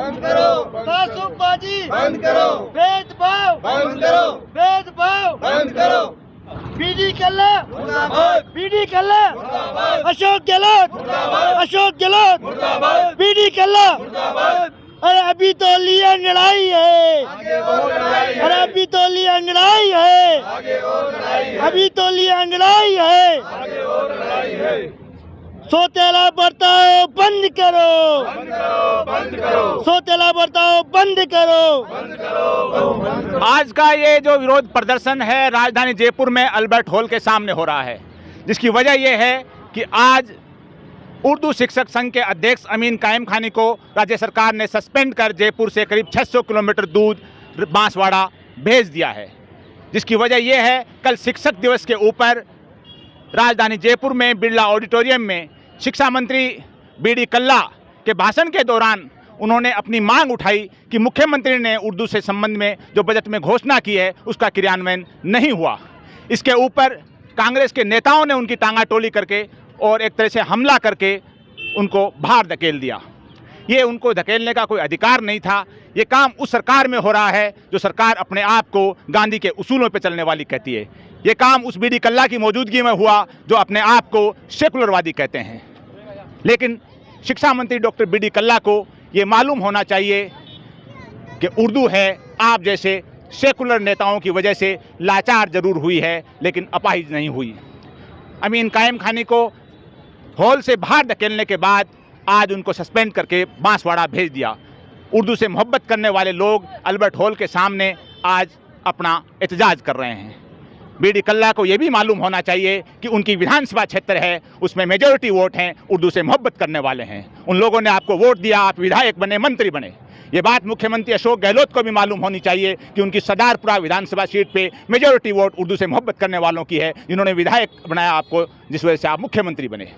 बंद करो, तासुबबाजी बंद करो, भेदभाव बंद करो, भेदभाव बंद करो, बीडी कल्ला मुर्दाबाद, बीडी कल्ला मुर्दाबाद, अशोक गहलोत मुर्दाबाद, अशोक गहलोत मुर्दाबाद, बीडी कल्ला। मुर्दाबाद। अरे अभी तो ली अंगड़ाई है, आगे और लड़ाई है, अरे अभी तो ली अंगड़ाई है, आगे और लड़ाई है, अभी तो ली अंगड़ाई है। आगे और लड़ाई है। सोतेला बर्ताव बंद करो, बंद करो, बंद करो, सोतेला बर्ताव बंद करो। बंद करो, बंद करो। आज का ये जो विरोध प्रदर्शन है राजधानी जयपुर में अल्बर्ट हॉल के सामने हो रहा है, जिसकी वजह यह है कि आज उर्दू शिक्षक संघ के अध्यक्ष अमीन कायम खानी को राज्य सरकार ने सस्पेंड कर जयपुर से करीब 600 किलोमीटर दूर बांसवाड़ा भेज दिया है। जिसकी वजह यह है, कल शिक्षक दिवस के ऊपर राजधानी जयपुर में बिरला ऑडिटोरियम में शिक्षा मंत्री बीडी कल्ला के भाषण के दौरान उन्होंने अपनी मांग उठाई कि मुख्यमंत्री ने उर्दू से संबंध में जो बजट में घोषणा की है उसका क्रियान्वयन नहीं हुआ। इसके ऊपर कांग्रेस के नेताओं ने उनकी टांगाटोली करके और एक तरह से हमला करके उनको बाहर धकेल दिया। ये उनको धकेलने का कोई अधिकार नहीं था। ये काम उस सरकार में हो रहा है जो सरकार अपने आप को गांधी के उसूलों पर चलने वाली कहती है। ये काम उस बीडी कल्ला की मौजूदगी में हुआ जो अपने आप को सेकुलरवादी कहते हैं। लेकिन शिक्षा मंत्री डॉक्टर बीडी कल्ला को ये मालूम होना चाहिए कि उर्दू है आप जैसे सेकुलर नेताओं की वजह से लाचार जरूर हुई है, लेकिन अपाहिज नहीं हुई। अमीन कायम खानी को हॉल से बाहर धकेलने के बाद आज उनको सस्पेंड करके बांसवाड़ा भेज दिया। उर्दू से मोहब्बत करने वाले लोग अल्बर्ट हॉल के सामने आज अपना एहतजाज कर रहे हैं। बीडी कल्ला को यह भी मालूम होना चाहिए कि उनकी विधानसभा क्षेत्र है, उसमें मेजॉरिटी वोट हैं उर्दू से मोहब्बत करने वाले हैं। उन लोगों ने आपको वोट दिया, आप विधायक बने, मंत्री बने। ये बात मुख्यमंत्री अशोक गहलोत को भी मालूम होनी चाहिए कि उनकी सदारपुरा विधानसभा सीट पे मेजॉरिटी वोट उर्दू से मोहब्बत करने वालों की है, जिन्होंने विधायक बनाया आपको, जिस वजह से आप मुख्यमंत्री बने।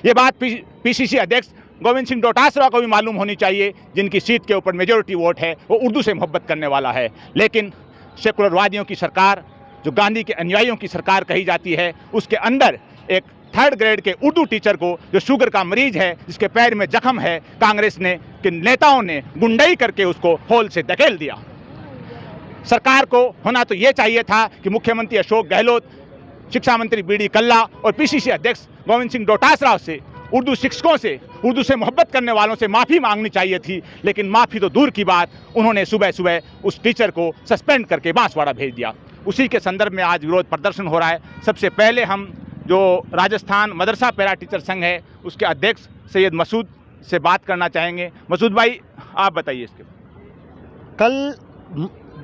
ये बात पीसीसी अध्यक्ष गोविंद सिंह डोटासरा को भी मालूम होनी चाहिए, जिनकी सीट के ऊपर मेजॉरिटी वोट है, वो उर्दू से मोहब्बत करने वाला है। लेकिन सेकुलरवादियों की सरकार, जो गांधी के अनुयायियों की सरकार कही जाती है, उसके अंदर एक 3rd ग्रेड के उर्दू टीचर को, जो शुगर का मरीज है, जिसके पैर में जख्म है, कांग्रेस ने के नेताओं ने गुंडाई करके उसको हॉल से धकेल दिया। सरकार को होना तो ये चाहिए था कि मुख्यमंत्री अशोक गहलोत, शिक्षा मंत्री बीडी कल्ला और पीसीसी अध्यक्ष गोविंद सिंह डोटासरा से, उर्दू शिक्षकों से, उर्दू से मोहब्बत करने वालों से माफ़ी मांगनी चाहिए थी। लेकिन माफ़ी तो दूर की बात, उन्होंने सुबह सुबह उस टीचर को सस्पेंड करके बांसवाड़ा भेज दिया। उसी के संदर्भ में आज विरोध प्रदर्शन हो रहा है। सबसे पहले हम जो राजस्थान मदरसा पैरा टीचर संघ है उसके अध्यक्ष सैयद मसूद से बात करना चाहेंगे। मसूद भाई, आप बताइए इसके। कल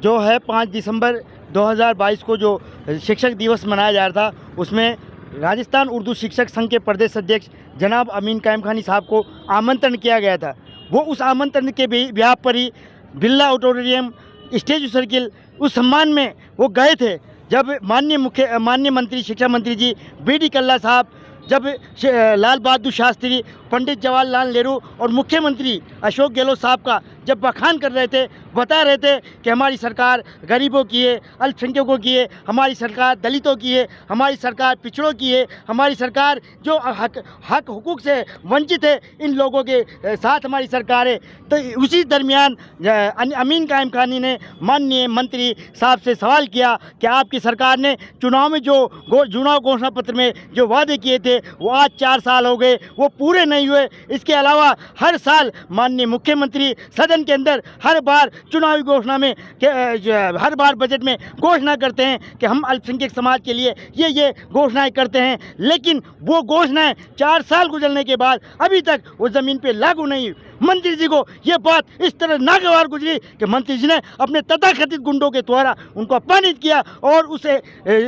जो है 5 दिसंबर 2022 को जो शिक्षक दिवस मनाया जा रहा था, उसमें राजस्थान उर्दू शिक्षक संघ के प्रदेश अध्यक्ष जनाब अमीन कायम खानी साहब को आमंत्रण किया गया था। वो उस आमंत्रण के बिहाफ पर ही बिरला ऑडिटोरियम स्टेज सर्किल उस सम्मान में वो गए थे। जब माननीय मंत्री शिक्षा मंत्री जी बीडी कल्ला साहब, जब लाल बहादुर शास्त्री, पंडित जवाहरलाल नेहरू और मुख्यमंत्री अशोक गहलोत साहब का जब बखान कर रहे थे, बता रहे थे कि हमारी सरकार गरीबों की है, अल्पसंख्यकों की है, हमारी सरकार दलितों की है, हमारी सरकार पिछड़ों की है, हमारी सरकार जो हक हुकूक से वंचित है, इन लोगों के साथ हमारी सरकार है। तो उसी दरमियान अमीन कायम खानी ने माननीय मंत्री साहब से सवाल किया कि आपकी सरकार ने चुनाव में जो चुनाव घोषणा पत्र में जो वादे किए थे वो आज 4 साल हो गए, वो पूरे नहीं हुए। इसके अलावा हर साल माननीय मुख्यमंत्री सदन के अंदर हर बार चुनावी घोषणा में हर बार बजट में घोषणा करते हैं कि हम अल्पसंख्यक समाज के लिए ये घोषणाएं करते हैं, लेकिन वो घोषणाएं 4 साल गुजरने के बाद अभी तक वो ज़मीन पे लागू नहीं हुई। मंत्री जी को ये बात इस तरह नागवार गुजरी कि मंत्री जी ने अपने तथाकथित गुंडों के द्वारा उनको अपमानित किया और उसे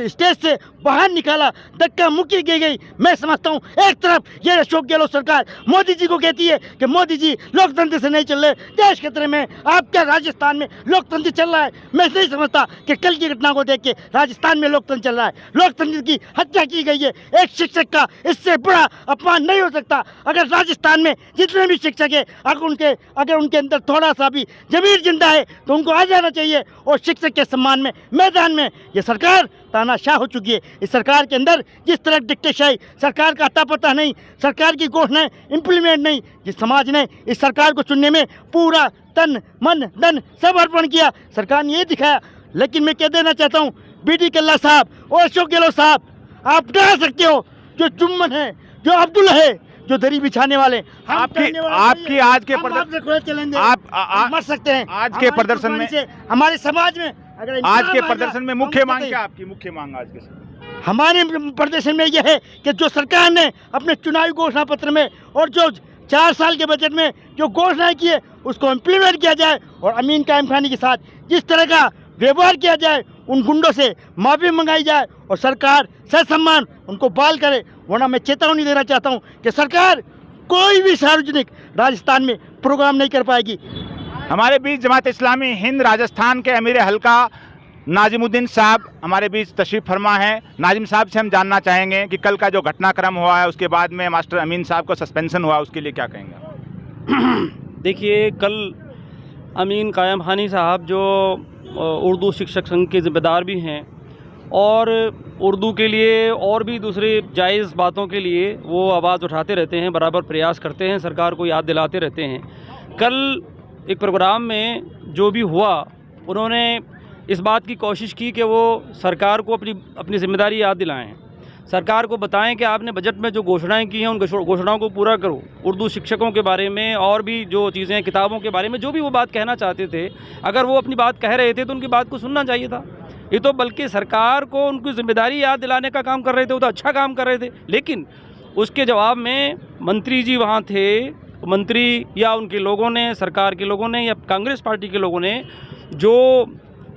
स्टेज से बाहर निकाला, धक्का मुक्की की गई। मैं समझता हूँ एक तरफ ये अशोक गहलोत सरकार मोदी जी को कहती है कि मोदी जी लोकतंत्र से नहीं चल रहे, देश के तरह में आपका राजस्थान में लोकतंत्र चल रहा है। मैं नहीं समझता कि कल की घटना को देख के राजस्थान में लोकतंत्र चल रहा है। लोकतंत्र की हत्या की गई है। एक शिक्षक का इससे बड़ा अपमान नहीं हो सकता। अगर राजस्थान में जितने भी शिक्षक है अगर उनके अंदर थोड़ा सा भी ज़मीर जिंदा है तो उनको आ जाना चाहिए। और शिक्षक के सम्मान में मैदान में ये सरकार तानाशाह हो चुकी है। इस सरकार के अंदर जिस तरह डिक्टेशन, सरकार का अता पता नहीं, सरकार की घोषणाएं इम्प्लीमेंट नहीं, जिस समाज ने इस सरकार को चुनने में पूरा तन मन धन सब अर्पण किया, सरकार ने ये दिखाया। लेकिन मैं कह देना चाहता हूँ BD कल्ला साहब और अशोक गहलोत साहब, आप डरा सकते हो जो जुम्मन है, जो अब्दुल है, जो दरी बिछाने वाले, आपकी आज के प्रदर्शन, आप मर सकते हैं। आज के प्रदर्शन में हमारे समाज में अगर आज के प्रदर्शन में मुख्य मांग क्या आपकी? मुख्य मांग आज के हमारे प्रदर्शन में यह है कि जो सरकार ने अपने चुनावी घोषणा पत्र में और जो 4 साल के बजट में जो घोषणाएं की है उसको इम्प्लीमेंट किया जाए और अमीन कायम खानी के साथ जिस तरह का व्यवहार किया जाए, उन गुंडों से माफी मंगाई जाए और सरकार ससम्मान उनको बहाल करे। वरना मैं चेतावनी देना चाहता हूं कि सरकार कोई भी सार्वजनिक राजस्थान में प्रोग्राम नहीं कर पाएगी। हमारे बीच जमात इस्लामी हिंद राजस्थान के अमीर हल्का नाजिमुद्दीन साहब हमारे बीच तशरीफ़ फरमा है। नाजिम साहब से हम जानना चाहेंगे कि कल का जो घटनाक्रम हुआ है उसके बाद में मास्टर अमीन साहब को सस्पेंशन हुआ, उसके लिए क्या कहेंगे? देखिए, कल अमीन कायम खानी साहब जो उर्दू शिक्षक संघ के ज़िम्मेदार भी हैं और उर्दू के लिए और भी दूसरे जायज़ बातों के लिए वो आवाज़ उठाते रहते हैं, बराबर प्रयास करते हैं, सरकार को याद दिलाते रहते हैं। कल एक प्रोग्राम में जो भी हुआ, उन्होंने इस बात की कोशिश की कि वो सरकार को अपनी ज़िम्मेदारी याद दिलाएं, सरकार को बताएं कि आपने बजट में जो घोषणाएं की हैं उन घोषणाओं को पूरा करो। उर्दू शिक्षकों के बारे में और भी जो चीज़ें, किताबों के बारे में जो भी वो बात कहना चाहते थे, अगर वो अपनी बात कह रहे थे तो उनकी बात को सुनना चाहिए था। ये तो बल्कि सरकार को उनकी ज़िम्मेदारी याद दिलाने का काम कर रहे थे, वो तो अच्छा काम कर रहे थे। लेकिन उसके जवाब में मंत्री जी वहाँ थे, मंत्री या उनके लोगों ने, सरकार के लोगों ने या कांग्रेस पार्टी के लोगों ने जो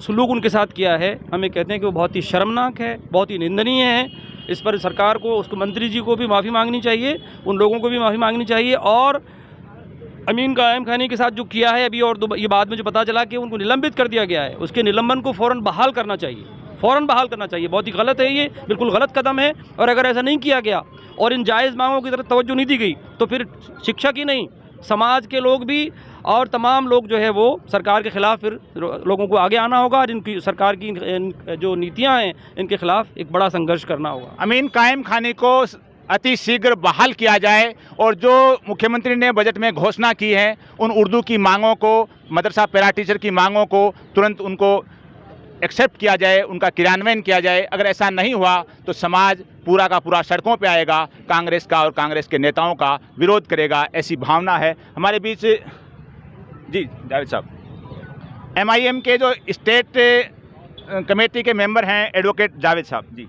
सलूक उनके साथ किया है, हमें कहते हैं कि वो बहुत ही शर्मनाक है, बहुत ही निंदनीय है। इस पर सरकार को, उसको मंत्री जी को भी माफ़ी मांगनी चाहिए, उन लोगों को भी माफ़ी मांगनी चाहिए। और अमीन कायम खानी के साथ जो किया है अभी, और ये बाद में जो पता चला कि उनको निलंबित कर दिया गया है, उसके निलंबन को फ़ौरन बहाल करना चाहिए, फ़ौरन बहाल करना चाहिए। बहुत ही गलत है, ये बिल्कुल गलत कदम है। और अगर ऐसा नहीं किया गया और इन जायज़ मांगों की तरफ तवज्जो नहीं दी गई तो फिर शिक्षक ही नहीं, समाज के लोग भी और तमाम लोग जो है वो सरकार के ख़िलाफ़ फिर लोगों को आगे आना होगा और इनकी सरकार की जो नीतियां हैं इनके ख़िलाफ़ एक बड़ा संघर्ष करना होगा। अमीन कायम खानी को अति शीघ्र बहाल किया जाए और जो मुख्यमंत्री ने बजट में घोषणा की है उन उर्दू की मांगों को, मदरसा पैरा टीचर की मांगों को तुरंत उनको एक्सेप्ट किया जाए, उनका क्रियान्वयन किया जाए। अगर ऐसा नहीं हुआ तो समाज पूरा का पूरा सड़कों पे आएगा, कांग्रेस का और कांग्रेस के नेताओं का विरोध करेगा, ऐसी भावना है। हमारे बीच जी जावेद साहब, MIM के जो स्टेट कमेटी के मेंबर हैं एडवोकेट जावेद साहब जी।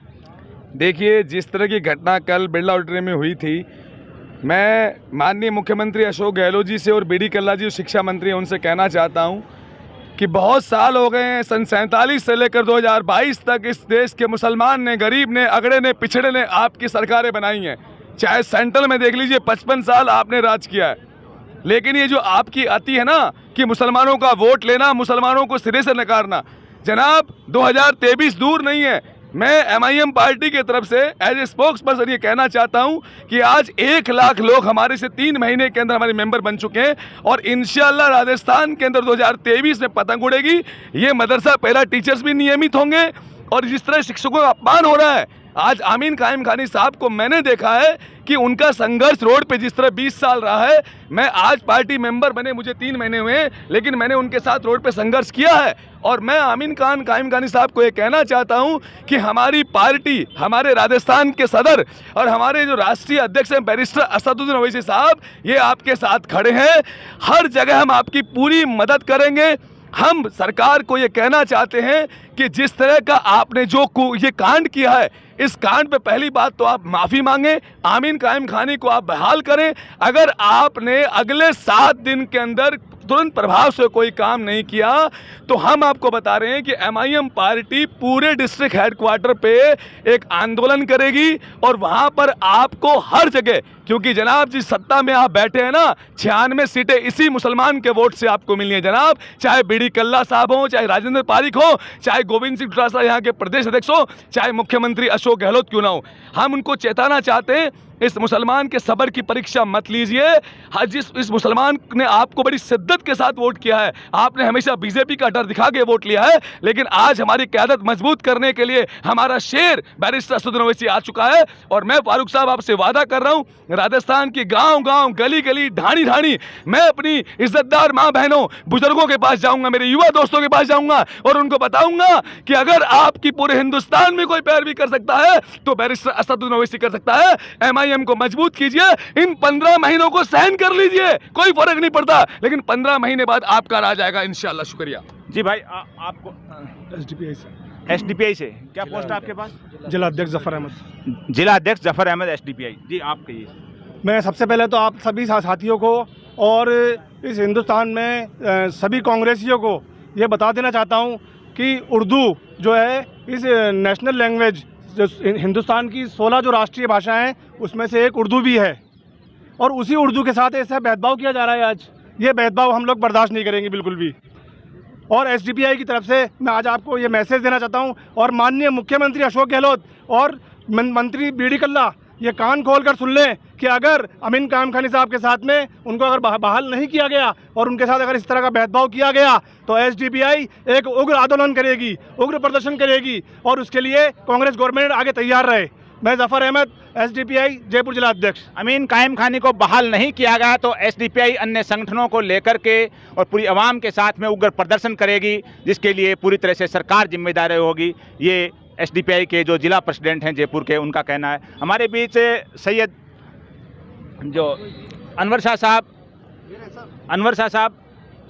देखिए, जिस तरह की घटना कल बिरला ऑडिटोरियम में हुई थी, मैं माननीय मुख्यमंत्री अशोक गहलोत जी से और BD कल्ला जी शिक्षा मंत्री हैं, उनसे कहना चाहता हूं कि बहुत साल हो गए हैं, सन 47 से लेकर 2022 तक इस देश के मुसलमान ने, गरीब ने, अगड़े ने, पिछड़े ने आपकी सरकारें बनाई हैं। चाहे सेंट्रल में देख लीजिए, 55 साल आपने राज किया है। लेकिन ये जो आपकी अति है ना कि मुसलमानों का वोट लेना, मुसलमानों को सिरे से नकारना, जनाब 2023 दूर नहीं है। मैं MIM पार्टी की तरफ से एज ए स्पोक्स पर्सन ये कहना चाहता हूं कि आज 1 लाख लोग हमारे से 3 महीने के अंदर हमारे मेंबर बन चुके हैं और इंशाल्लाह राजस्थान के अंदर 2023 में पतंग उड़ेगी। ये मदरसा पैरा टीचर्स भी नियमित होंगे। और जिस तरह शिक्षकों का अपमान हो रहा है, आज अमीन कायम खानी साहब को मैंने देखा है कि उनका संघर्ष रोड पे जिस तरह 20 साल रहा है, मैं आज पार्टी मेंबर बने मुझे 3 महीने हुए, लेकिन मैंने उनके साथ रोड पे संघर्ष किया है। और मैं अमीन कायम खानी साहब को ये कहना चाहता हूं कि हमारी पार्टी, हमारे राजस्थान के सदर और हमारे जो राष्ट्रीय अध्यक्ष हैं बैरिस्टर असदुद्दीन ओवैसी साहब, ये आपके साथ खड़े हैं। हर जगह हम आपकी पूरी मदद करेंगे। हम सरकार को ये कहना चाहते हैं कि जिस तरह का आपने जो ये कांड किया है, इस कांड पे पहली बात तो आप माफ़ी मांगें, अमीन कायम खानी को आप बहाल करें। अगर आपने अगले 7 दिन के अंदर तुरंत प्रभाव से कोई काम नहीं किया तो हम आपको बता रहे हैं कि MIM पार्टी पूरे डिस्ट्रिक्ट हेडक्वार्टर पे एक आंदोलन करेगी और वहां पर आपको हर जगह, क्योंकि जनाब जिस सत्ता में आप बैठे हैं ना, 96 सीटें इसी मुसलमान के वोट से आपको मिली हैं जनाब। चाहे बीडी कल्ला साहब हो, चाहे राजेंद्र पारिक हो, चाहे गोविंद सिंह डोटासरा यहाँ के प्रदेश अध्यक्ष हो, चाहे मुख्यमंत्री अशोक गहलोत क्यों ना हो। हम उनको चेताना चाहते हैं, इस मुसलमान के सब्र की परीक्षा मत लीजिए। इस मुसलमान ने आपको बड़ी शिद्दत के साथ वोट किया है, आपने हमेशा बीजेपी का डर दिखा के वोट लिया है, लेकिन आज हमारी क़यादत मजबूत करने के लिए हमारा शेर बैरिस्टर असदुद्दीन ओवैसी आ चुका है। और मैं फारूक साहब आपसे वादा कर रहा हूँ, राजस्थान की गांव-गांव, गली-गली, ढाणी-ढाणी मैं अपनी इज्जतदार माँ बहनों, बुजुर्गों के पास जाऊंगा, मेरे युवा दोस्तों के पास जाऊंगा और उनको बताऊंगा कि अगर आपकी पूरे हिंदुस्तान में कोई पैरवी कर सकता है तो बैरिस्टर असदुद्दीन ओवैसी कर सकता है। MIM को मजबूत कीजिए, इन 15 महीनों को सहन कर लीजिए, कोई फर्क नहीं पड़ता, लेकिन 15 महीने बाद आपका राज आएगा इंशाल्लाह। शुक्रिया जी भाई। आपको SDPI से क्या पोस्ट है आपके पास? जिला अध्यक्ष जफर अहमद। जिला अध्यक्ष जफर अहमद SDPI। जी आप कहिए। मैं सबसे पहले तो आप सभी साथियों को और इस हिंदुस्तान में सभी कांग्रेसियों को ये बता देना चाहता हूँ कि उर्दू जो है इस नेशनल लैंग्वेज, जो हिंदुस्तान की 16 जो राष्ट्रीय भाषाएं हैं उसमें से एक उर्दू भी है, और उसी उर्दू के साथ ऐसा भेदभाव किया जा रहा है आज। ये भेदभाव हम लोग बर्दाश्त नहीं करेंगे बिल्कुल भी। और SDPI की तरफ से मैं आज आपको ये मैसेज देना चाहता हूँ, और माननीय मुख्यमंत्री अशोक गहलोत और मंत्री बीडी कल्ला ये कान खोल कर सुन लें कि अगर अमीन कायम खानी साहब के साथ में उनको अगर बहाल नहीं किया गया और उनके साथ अगर इस तरह का भेदभाव किया गया तो SDPI एक उग्र आंदोलन करेगी, उग्र प्रदर्शन करेगी, और उसके लिए कांग्रेस गवर्नमेंट आगे तैयार रहे। मैं जफर अहमद, SDPI जयपुर जिला अध्यक्ष। अमीन कायम खानी को बहाल नहीं किया गया तो SDPI अन्य संगठनों को लेकर के और पूरी आवाम के साथ में उग्र प्रदर्शन करेगी, जिसके लिए पूरी तरह से सरकार जिम्मेदार होगी। ये SDPI के जो जिला प्रेसिडेंट हैं जयपुर के, उनका कहना है। हमारे बीच सैयद जो अनवर शाह साहब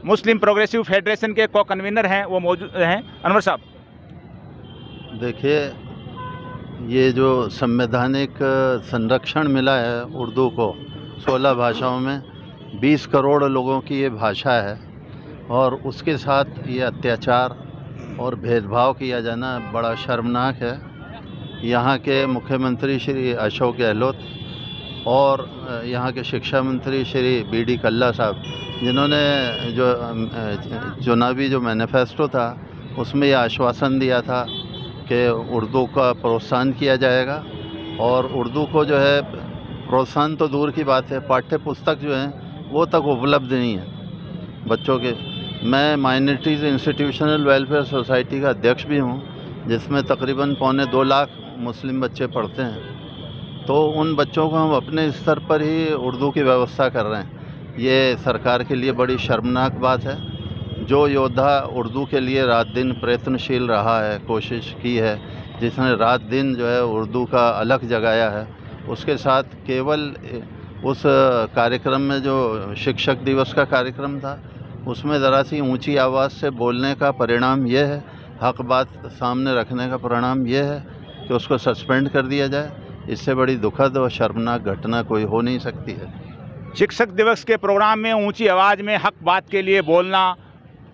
मुस्लिम प्रोग्रेसिव फेडरेशन के को कन्वीनर हैं, वो मौजूद हैं। अनवर साहब, देखिए, ये जो संवैधानिक संरक्षण मिला है उर्दू को 16 भाषाओं में, 20 करोड़ लोगों की ये भाषा है, और उसके साथ ये अत्याचार और भेदभाव किया जाना बड़ा शर्मनाक है। यहाँ के मुख्यमंत्री श्री अशोक गहलोत और यहाँ के शिक्षा मंत्री श्री बीडी कल्ला साहब, जिन्होंने जो चुनावी जो मैनिफेस्टो था उसमें यह आश्वासन दिया था कि उर्दू का प्रोत्साहन किया जाएगा, और उर्दू को जो है प्रोत्साहन तो दूर की बात है, पाठ्य पुस्तक जो हैं वो तक उपलब्ध नहीं है बच्चों के। मैं माइनॉरिटीज़ इंस्टीट्यूशनल वेलफेयर सोसाइटी का अध्यक्ष भी हूँ, जिसमें तकरीबन 2.25 लाख मुस्लिम बच्चे पढ़ते हैं। तो उन बच्चों को हम अपने स्तर पर ही उर्दू की व्यवस्था कर रहे हैं। ये सरकार के लिए बड़ी शर्मनाक बात है। जो योद्धा उर्दू के लिए रात दिन प्रयत्नशील रहा है, कोशिश की है, जिसने रात दिन जो है उर्दू का अलग जगाया है, उसके साथ केवल उस कार्यक्रम में जो शिक्षक दिवस का कार्यक्रम था उसमें ज़रा सी ऊंची आवाज़ से बोलने का परिणाम ये है, हक बात सामने रखने का परिणाम ये है कि उसको सस्पेंड कर दिया जाए। इससे बड़ी दुखद और शर्मनाक घटना कोई हो नहीं सकती है। शिक्षक दिवस के प्रोग्राम में ऊंची आवाज़ में हक बात के लिए बोलना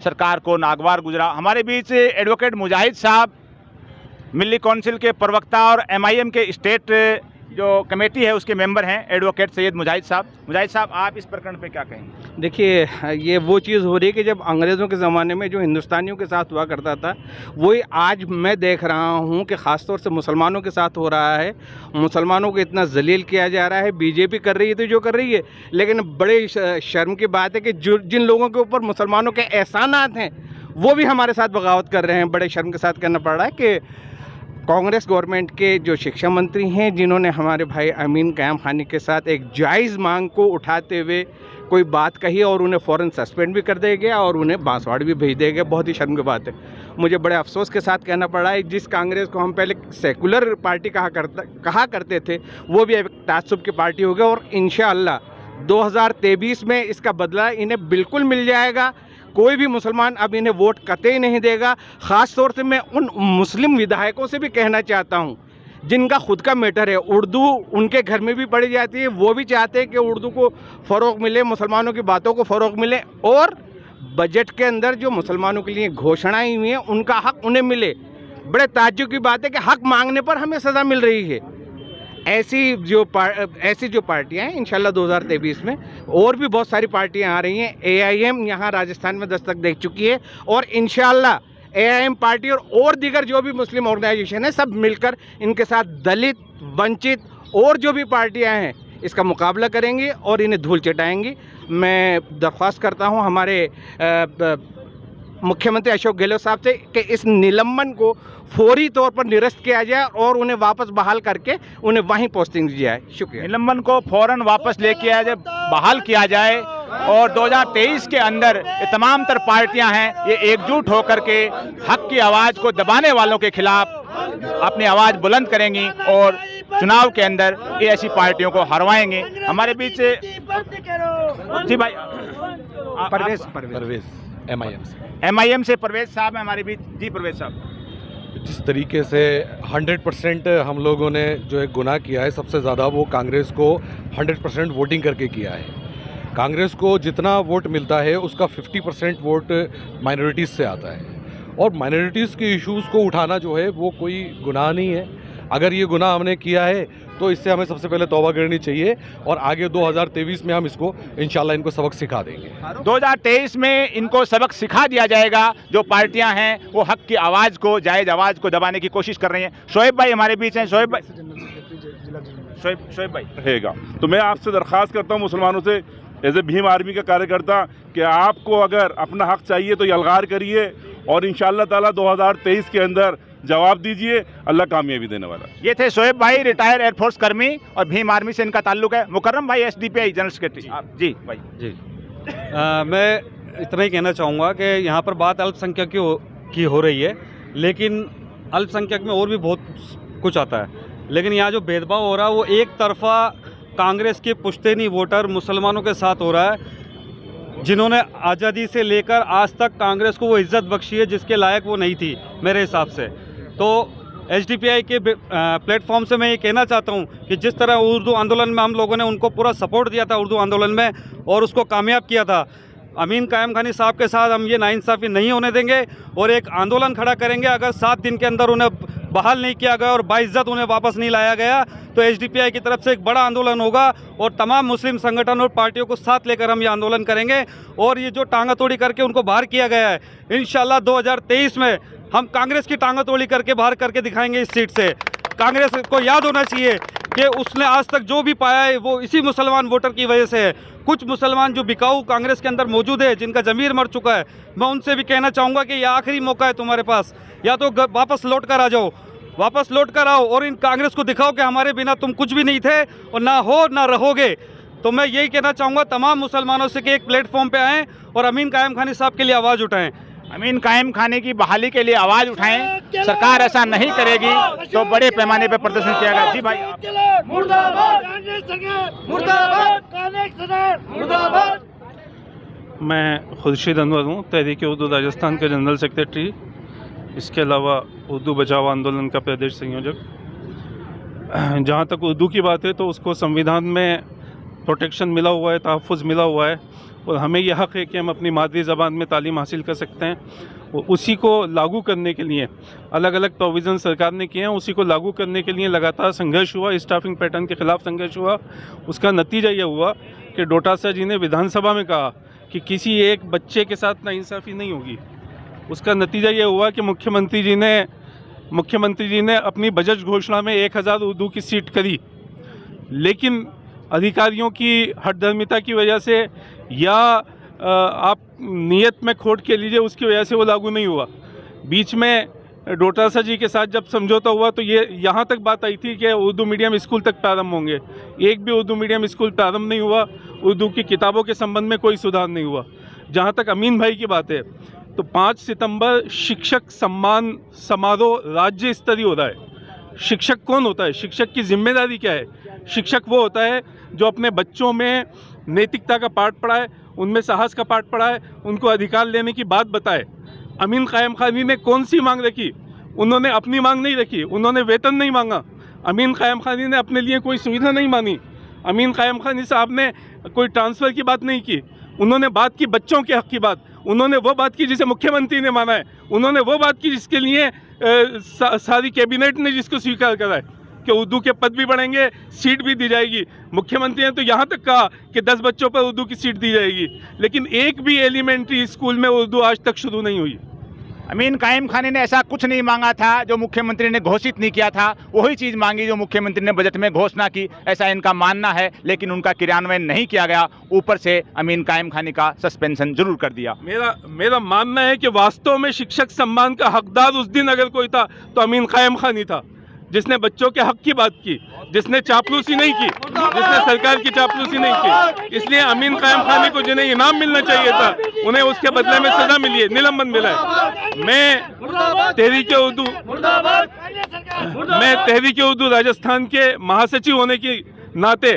सरकार को नागवार गुजरा। हमारे बीच एडवोकेट मुजाहिद साहब, मिली काउंसिल के प्रवक्ता और MIM के स्टेट जो कमेटी है उसके मेंबर हैं, एडवोकेट सैयद मुजाहिद साहब। मुजाहिद साहब, आप इस प्रकरण पे क्या कहेंगे? देखिए, ये वो चीज़ हो रही है कि जब अंग्रेज़ों के ज़माने में जो हिंदुस्तानियों के साथ हुआ करता था, वही आज मैं देख रहा हूँ कि ख़ास तौर से मुसलमानों के साथ हो रहा है। मुसलमानों को इतना जलील किया जा रहा है। बीजेपी कर रही है तो जो कर रही है, लेकिन बड़े शर्म की बात है कि जिन लोगों के ऊपर मुसलमानों के एहसानात हैं वो भी हमारे साथ बगावत कर रहे हैं। बड़े शर्म के साथ कहना पड़ रहा है कि कांग्रेस गवर्नमेंट के जो शिक्षा मंत्री हैं, जिन्होंने हमारे भाई अमीन कायम खानी के साथ एक जायज़ मांग को उठाते हुए कोई बात कही और उन्हें फ़ौरन सस्पेंड भी कर दिया गया और उन्हें बांसवाड़ भी भेज दिया गया। बहुत ही शर्म की बात है। मुझे बड़े अफसोस के साथ कहना पड़ रहा है, जिस कांग्रेस को हम पहले सेकुलर पार्टी कहा करते थे, वो भी एक ताज्जुब की पार्टी हो गई, और इंशाअल्लाह 2023 में इसका बदला इन्हें बिल्कुल मिल जाएगा। कोई भी मुसलमान अब इन्हें वोट कतई नहीं देगा। ख़ास तौर से मैं उन मुस्लिम विधायकों से भी कहना चाहता हूं जिनका खुद का मैटर है, उर्दू उनके घर में भी पढ़ी जाती है, वो भी चाहते हैं कि उर्दू को फ़रोग़ मिले, मुसलमानों की बातों को फ़रोग़ मिले, और बजट के अंदर जो मुसलमानों के लिए घोषणाएं हुई हैं उनका हक उन्हें मिले। बड़े ताज्जुब की बात है कि हक मांगने पर हमें सज़ा मिल रही है। ऐसी जो पार्टियां हैं इंशाल्लाह 2023 में और भी बहुत सारी पार्टियां आ रही हैं। AIM यहाँ राजस्थान में दस्तक दे चुकी है और इंशाल्लाह AIM पार्टी और दीगर जो भी मुस्लिम ऑर्गेनाइजेशन है सब मिलकर इनके साथ दलित, वंचित और जो भी पार्टियां हैं इसका मुकाबला करेंगी और इन्हें धूल चटाएंगी। मैं दरख्वास्त करता हूं हमारे मुख्यमंत्री अशोक गहलोत साहब से कि इस निलंबन को फौरी तौर पर निरस्त किया जाए और उन्हें वापस बहाल करके उन्हें वहीं पोस्टिंग दी जाए। शुक्रिया। निलंबन को फौरन वापस लेके आया जाए, बहाल किया जाए और 2023 के अंदर ये तमाम तर पार्टियां हैं ये एकजुट होकर के हक की आवाज़ को दबाने वालों के खिलाफ अपनी आवाज़ बुलंद करेंगी और चुनाव के अंदर ये ऐसी पार्टियों को हरवाएंगे। हमारे बीच जी भाई परवेज MIM से परवेज साहब हैं हमारे बीच। जी परवेज साहब, जिस तरीके से 100% हम लोगों ने जो एक गुनाह किया है, सबसे ज़्यादा वो कांग्रेस को 100% वोटिंग करके किया है। कांग्रेस को जितना वोट मिलता है उसका 50% वोट माइनॉरिटीज़ से आता है और माइनॉरिटीज़ के इश्यूज़ को उठाना जो है वो कोई गुनाह नहीं है। अगर ये गुनाह हमने किया है तो इससे हमें सबसे पहले तौबा करनी चाहिए और आगे 2023 में हम इसको इंशाल्लाह इनको सबक सिखा देंगे। 2023 में इनको सबक सिखा दिया जाएगा। जो पार्टियां हैं वो हक की आवाज़ को, जायज़ आवाज़ को दबाने की कोशिश कर रही हैं। शोएब भाई हमारे बीच हैं। शोएब भाई, शोएब भाई रहेगा तो मैं आपसे दरख्वास्त करता हूँ मुसलमानों से एज ए भीम आर्मी का कार्यकर्ता कि आपको अगर अपना हक चाहिए तो यलगार करिए और इंशाअल्लाह ताला 2023 के अंदर जवाब दीजिए। अल्लाह कामयाबी देने वाला। ये थे शोएब भाई, रिटायर्ड एयरफोर्स कर्मी और भीम आर्मी से इनका ताल्लुक है। मुकर्रम भाई SDPI जनरल सेक्रेटरी। जी भाई। जी मैं इतना ही कहना चाहूँगा कि यहाँ पर बात अल्पसंख्यक की हो रही है, लेकिन अल्पसंख्यक में और भी बहुत कुछ आता है। लेकिन यहाँ जो भेदभाव हो रहा है वो एक तरफा कांग्रेस के पुश्तैनी वोटर मुसलमानों के साथ हो रहा है, जिन्होंने आज़ादी से लेकर आज तक कांग्रेस को वो इज़्ज़त बख्शी है जिसके लायक वो नहीं थी मेरे हिसाब से। तो SDPI के प्लेटफॉर्म से मैं ये कहना चाहता हूँ कि जिस तरह उर्दू आंदोलन में हम लोगों ने उनको पूरा सपोर्ट दिया था उर्दू आंदोलन में और उसको कामयाब किया था, अमीन कायम खानी साहब के साथ हम ये नाइंसाफ़ी नहीं होने देंगे और एक आंदोलन खड़ा करेंगे। अगर 7 दिन के अंदर उन्हें बहाल नहीं किया गया और बाइज्जत उन्हें वापस नहीं लाया गया तो SDPI की तरफ से एक बड़ा आंदोलन होगा और तमाम मुस्लिम संगठन और पार्टियों को साथ लेकर हम ये आंदोलन करेंगे। और ये जो टांगा तोड़ी करके उनको बाहर किया गया है, इंशाल्लाह 2023 में हम कांग्रेस की टांगा तोड़ी करके बाहर करके दिखाएंगे इस सीट से। कांग्रेस को याद होना चाहिए कि उसने आज तक जो भी पाया है वो इसी मुसलमान वोटर की वजह से है। कुछ मुसलमान जो बिकाऊ कांग्रेस के अंदर मौजूद है, जिनका ज़मीर मर चुका है, मैं उनसे भी कहना चाहूँगा कि ये आखिरी मौका है तुम्हारे पास, या तो वापस लौट कर आ जाओ, वापस लौट कर आओ और इन कांग्रेस को दिखाओ कि हमारे बिना तुम कुछ भी नहीं थे और ना हो ना रहोगे। तो मैं यही कहना चाहूँगा तमाम मुसलमानों से कि एक प्लेटफॉर्म पे आएँ और अमीन कायम खानी साहब के लिए आवाज़ उठाएँ। अमीन कायम खाने की बहाली के लिए आवाज़ उठाएं। सरकार ऐसा नहीं करेगी तो बड़े पैमाने पर प्रदर्शन किया गया। जी भाई। मैं खुर्शीद अनवर हूँ, तहरीक उर्दू राजस्थान का जनरल सेक्रेटरी, इसके अलावा उर्दू बचाओ आंदोलन का प्रदेश संयोजक। जहाँ तक उर्दू की बात है तो उसको संविधान में प्रोटेक्शन मिला हुआ है, तहफ़्फ़ुज़ मिला हुआ है और हमें यह हक़ है कि हम अपनी मादरी ज़बान में तालीम हासिल कर सकते हैं। और उसी को लागू करने के लिए अलग अलग प्रोविज़न सरकार ने किए हैं। उसी को लागू करने के लिए लगातार संघर्ष हुआ, स्टाफिंग पैटर्न के ख़िलाफ़ संघर्ष हुआ। उसका नतीजा यह हुआ कि डोटासरा जी ने विधानसभा में कहा कि किसी एक बच्चे के साथ नाइंसाफ़ी नहीं होगी। उसका नतीजा ये हुआ कि मुख्यमंत्री जी ने अपनी बजट घोषणा में 1000 उर्दू की सीट करी, लेकिन अधिकारियों की हठधर्मिता की वजह से या आप नीयत में खोट के लीजिए, उसकी वजह से वो लागू नहीं हुआ। बीच में डोटासरा जी के साथ जब समझौता हुआ तो ये यहाँ तक बात आई थी कि उर्दू मीडियम स्कूल तक प्रारंभ होंगे। एक भी उर्दू मीडियम स्कूल प्रारंभ नहीं हुआ। उर्दू की किताबों के संबंध में कोई सुधार नहीं हुआ। जहाँ तक अमीन भाई की बात है तो 5 सितंबर शिक्षक सम्मान समारोह राज्य स्तरीय हो रहा है। शिक्षक कौन होता है? शिक्षक की जिम्मेदारी क्या है? शिक्षक वो होता है जो अपने बच्चों में नैतिकता का पाठ पढ़ाए, उनमें साहस का पाठ पढ़ाए, उनको अधिकार लेने की बात बताए। अमीन कायम खानी ने कौन सी मांग रखी? उन्होंने अपनी मांग नहीं रखी, उन्होंने वेतन नहीं मांगा। अमीन कायम खानी ने अपने लिए कोई सुविधा नहीं मानी। अमीन कायम खानी साहब ने कोई ट्रांसफ़र की बात नहीं की। उन्होंने बात की बच्चों के हक़ की बात। उन्होंने वो बात की जिसे मुख्यमंत्री ने माना है। उन्होंने वो बात की जिसके लिए सारी कैबिनेट ने जिसको स्वीकार करा है। कि उर्दू के पद भी बढ़ेंगे, सीट भी दी जाएगी। मुख्यमंत्री ने तो यहाँ तक कहा कि 10 बच्चों पर उर्दू की सीट दी जाएगी, लेकिन एक भी एलिमेंट्री स्कूल में उर्दू आज तक शुरू नहीं हुई। अमीन कायम खानी ने ऐसा कुछ नहीं मांगा था जो मुख्यमंत्री ने घोषित नहीं किया था, वही चीज़ मांगी जो मुख्यमंत्री ने बजट में घोषणा की, ऐसा इनका मानना है, लेकिन उनका क्रियान्वयन नहीं किया गया। ऊपर से अमीन कायम खानी का सस्पेंशन जरूर कर दिया। मेरा मानना है कि वास्तव में शिक्षक सम्मान का हकदार उस दिन अगर कोई था तो अमीन कायम खानी था, जिसने बच्चों के हक की बात की, जिसने चापलूसी नहीं की, जिसने सरकार की चापलूसी नहीं की। इसलिए अमीन कायम खानी को जिन्हें इनाम मिलना चाहिए था, उन्हें उसके बदले में सजा मिली है, निलंबन मिला है। मैं तहरीक उर्दू राजस्थान के महासचिव होने के नाते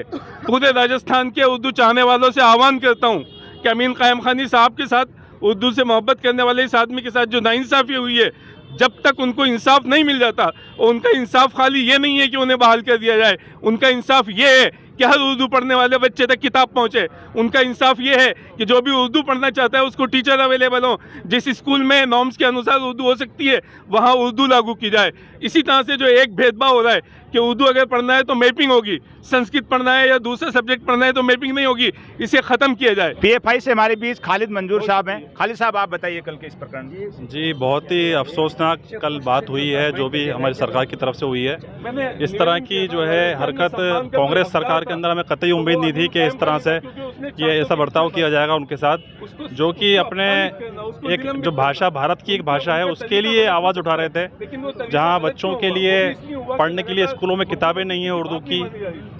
पूरे राजस्थान के उर्दू चाहने वालों से आह्वान करता हूँ कि अमीन कायम खानी साहब के साथ, उर्दू से मोहब्बत करने वाले इस आदमी के साथ जो नाइंसाफ़ी हुई है, जब तक उनको इंसाफ नहीं मिल जाता, और उनका इंसाफ खाली ये नहीं है कि उन्हें बहाल कर दिया जाए, उनका इंसाफ ये है कि हर उर्दू पढ़ने वाले बच्चे तक किताब पहुंचे। उनका इंसाफ ये है कि जो भी उर्दू पढ़ना चाहता है उसको टीचर अवेलेबल हो, जिस स्कूल में नॉर्म्स के अनुसार उर्दू हो सकती है वहाँ उर्दू लागू की जाए। इसी तरह से जो एक भेदभाव हो रहा है कि उर्दू अगर पढ़ना है तो मैपिंग होगी, संस्कृत पढ़ना है या दूसरे सब्जेक्ट पढ़ना है तो मैपिंग नहीं होगी, इसे ख़त्म किया जाए। PFI से हमारे बीच खालिद मंजूर साहब हैं। खालिद साहब, आप बताइए कल के इस प्रकरण। जी, बहुत ही अफसोसनाक कल बात हुई है जो भी हमारी सरकार की तरफ से हुई है। इस तरह की जो है हरकत कांग्रेस सरकार के अंदर हमें कतई उम्मीद नहीं थी कि इस तरह से ये ऐसा बर्ताव किया जाएगा उनके साथ, जो कि अपने एक जो भाषा, भारत की एक भाषा है, उसके लिए आवाज़ उठा रहे थे, जहाँ बच्चों के लिए पढ़ने के लिए स्कूलों में किताबें नहीं है उर्दू की,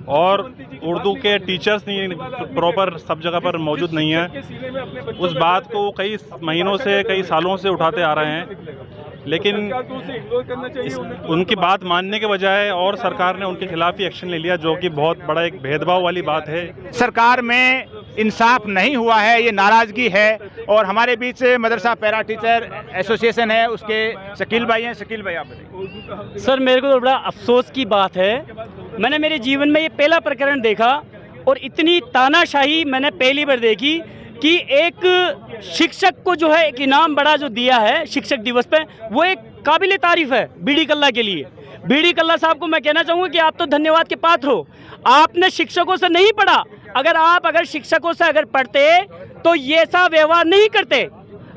और उर्दू के टीचर्स नहीं प्रॉपर सब जगह पर मौजूद नहीं है। उस बात को कई महीनों से, कई सालों से उठाते आ रहे हैं, लेकिन उनकी बात मानने के बजाय और सरकार ने उनके खिलाफ ही एक्शन ले लिया, जो कि बहुत बड़ा एक भेदभाव वाली बात है। सरकार में इंसाफ नहीं हुआ है, ये नाराज़गी है। और हमारे बीच से मदरसा पैरा टीचर एसोसिएशन है, उसके शकील भाई हैं। शकील भाई, आप बताइए। सर, मेरे को तो बड़ा अफसोस की बात है, मैंने मेरे जीवन में ये पहला प्रकरण देखा, और इतनी तानाशाही मैंने पहली बार देखी कि एक शिक्षक को जो है एक इनाम बड़ा जो दिया है शिक्षक दिवस पे, वो एक काबिल तारीफ़ है बीडी कल्ला के लिए। बीडी कल्ला साहब को मैं कहना चाहूँगा कि आप तो धन्यवाद के पात्र हो। आपने शिक्षकों से नहीं पढ़ा, अगर शिक्षकों से अगर पढ़ते तो ये सा व्यवहार नहीं करते।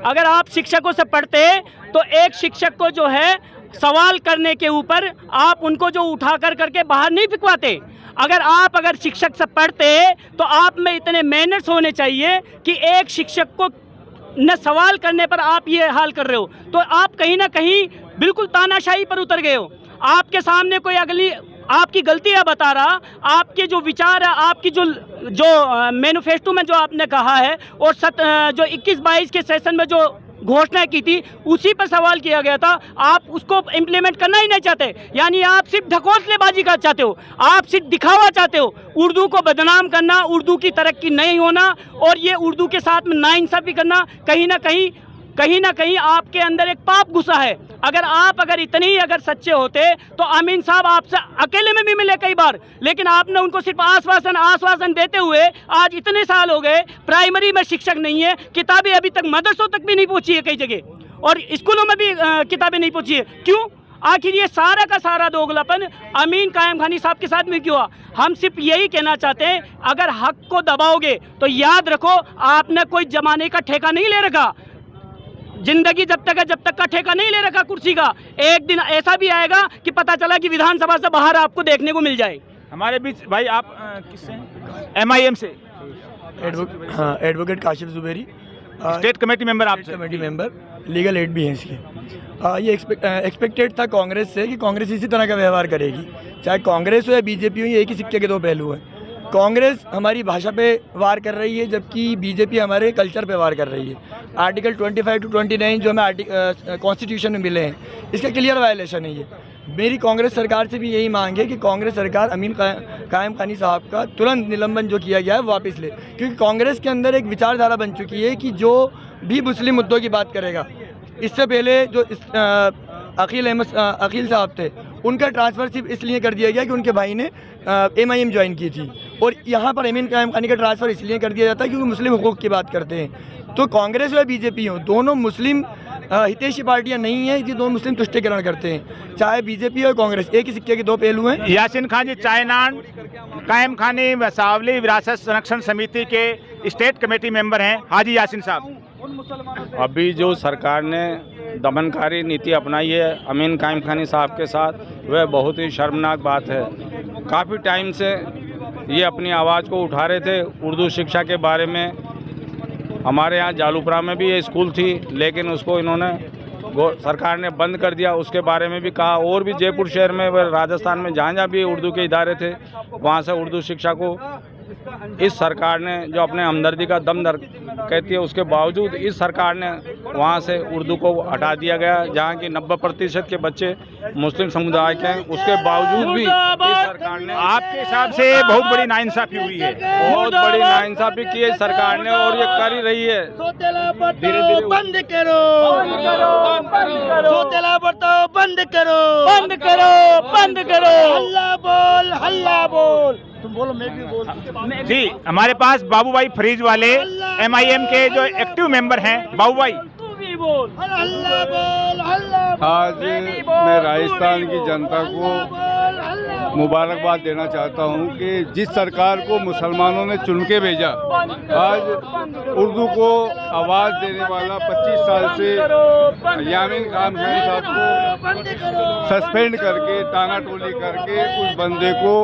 अगर आप शिक्षकों से पढ़ते तो एक शिक्षक को जो है सवाल करने के ऊपर आप उनको जो उठा करके बाहर नहीं फिकवाते। अगर शिक्षक से पढ़ते तो आप में इतने मैनर्स होने चाहिए कि एक शिक्षक को न सवाल करने पर आप ये हाल कर रहे हो, तो आप कहीं ना कहीं बिल्कुल तानाशाही पर उतर गए हो। आपके सामने कोई अगली आपकी गलतियां बता रहा, आपके जो विचार है, आपकी जो मैनिफेस्टो में जो आपने कहा है, और जो 21-22 के सेशन में जो घोषणा की थी उसी पर सवाल किया गया था, आप उसको इम्प्लीमेंट करना ही नहीं चाहते। यानी आप सिर्फ ढकोसलेबाजी का चाहते हो, आप सिर्फ दिखावा चाहते हो, उर्दू को बदनाम करना, उर्दू की तरक्की नहीं होना, और ये उर्दू के साथ में नाइंसाफ़ी करना, कहीं ना कहीं आपके अंदर एक पाप घुसा है। अगर इतने ही सच्चे होते तो अमीन साहब आपसे अकेले में भी मिले कई बार, लेकिन आपने उनको सिर्फ आश्वासन देते हुए आज इतने साल हो गए, प्राइमरी में शिक्षक नहीं है, किताबें अभी तक मदरसों तक भी नहीं पहुंची है कई जगह, और स्कूलों में भी किताबें नहीं पहुंची है। क्यों? आखिर ये सारा का सारा दोगलापन अमीन कायम खानी साहब के साथ में क्यों हुआ? हम सिर्फ यही कहना चाहते हैं, अगर हक को दबाओगे तो याद रखो आपने कोई जमाने का ठेका नहीं ले रखा। जिंदगी जब तक का ठेका नहीं ले रखा कुर्सी का, एक दिन ऐसा भी आएगा कि पता चला कि विधानसभा से बाहर आपको देखने को मिल जाए। हमारे बीच भाई, आप किससे हैं? MIM से। Advocate Kashif Zuberi, state committee member. आप कमेटी मेंबर, लीगल एड भी हैं इसके। ये एक्सपेक्टेड था कांग्रेस से कि कांग्रेस इसी तरह का व्यवहार करेगी, चाहे कांग्रेस हो या बीजेपी हो, ये एक ही सिक्के के दो पहलू हैं। कांग्रेस हमारी भाषा पे वार कर रही है, जबकि बीजेपी हमारे कल्चर पे वार कर रही है। आर्टिकल 25 to 29 जो हमें कॉन्स्टिट्यूशन में मिले हैं, इसका क्लियर वायलेशन है ये। मेरी कांग्रेस सरकार से भी यही मांग है कि कांग्रेस सरकार अमीन कायम खानी साहब का तुरंत निलंबन जो किया गया है वापस ले, क्योंकि कांग्रेस के अंदर एक विचारधारा बन चुकी है कि जो भी मुस्लिम मुद्दों की बात करेगा, इससे पहले जो अकील साहब थे उनका ट्रांसफ़र सिर्फ इसलिए कर दिया गया कि उनके भाई ने MIM ज्वाइन की थी, और यहाँ पर अमीन कायम खानी का ट्रांसफ़र इसलिए कर दिया जाता है क्योंकि मुस्लिम हुकूक़ की बात करते हैं। तो कांग्रेस या बीजेपी हो, दोनों मुस्लिम हितैषी पार्टियां नहीं हैं जो मुस्लिम तुष्टीकरण करते हैं, चाहे बीजेपी और कांग्रेस, एक ही सिक्के के दो पहलू हैं। यासीन खान जी चायनान कायम खानी वसावली विरासत संरक्षण समिति के स्टेट कमेटी मेंबर हैं। हाजी यासीन साहब, अभी जो सरकार ने दमनकारी नीति अपनाई है अमीन कायम खानी साहब के साथ, वह बहुत ही शर्मनाक बात है। काफ़ी टाइम से ये अपनी आवाज़ को उठा रहे थे उर्दू शिक्षा के बारे में। हमारे यहाँ जालूपुरा में भी ये स्कूल थी, लेकिन उसको इन्होंने सरकार ने बंद कर दिया। उसके बारे में भी कहा, और भी जयपुर शहर में व राजस्थान में जहाँ जहाँ भी उर्दू के इदारे थे वहाँ से उर्दू शिक्षा को इस सरकार ने, जो अपने हमदर्दी का दम कहती है, उसके बावजूद इस सरकार ने वहाँ से उर्दू को हटा दिया गया। जहाँ की 90% के बच्चे मुस्लिम समुदाय के हैं, उसके बावजूद भी इस सरकार ने, आपके हिसाब से बहुत बड़ी नाइंसाफी हुई है? बहुत बड़ी नाइंसाफी की है सरकार ने, और ये कर ही रही है। धीरे धीरे बंद करो, सोतेला बर्ताव बंद करो, बंद करो, बंद करो। हल्ला बोल, हल्ला बोल। तुम बोलो, मैं भी बोल। जी, हमारे पास बाबू भाई फरीज वाले MIM के जो एक्टिव मेंबर हैं। बाबू भाई, हल्ला बोल, हल्ला बोल। आज मैं राजस्थान की जनता को मुबारकबाद देना चाहता हूं कि जिस सरकार को मुसलमानों ने चुन के भेजा, आज उर्दू को आवाज़ देने वाला 25 साल से यासीन खान साहब को सस्पेंड करके, तानाटोली करके उस बंदे को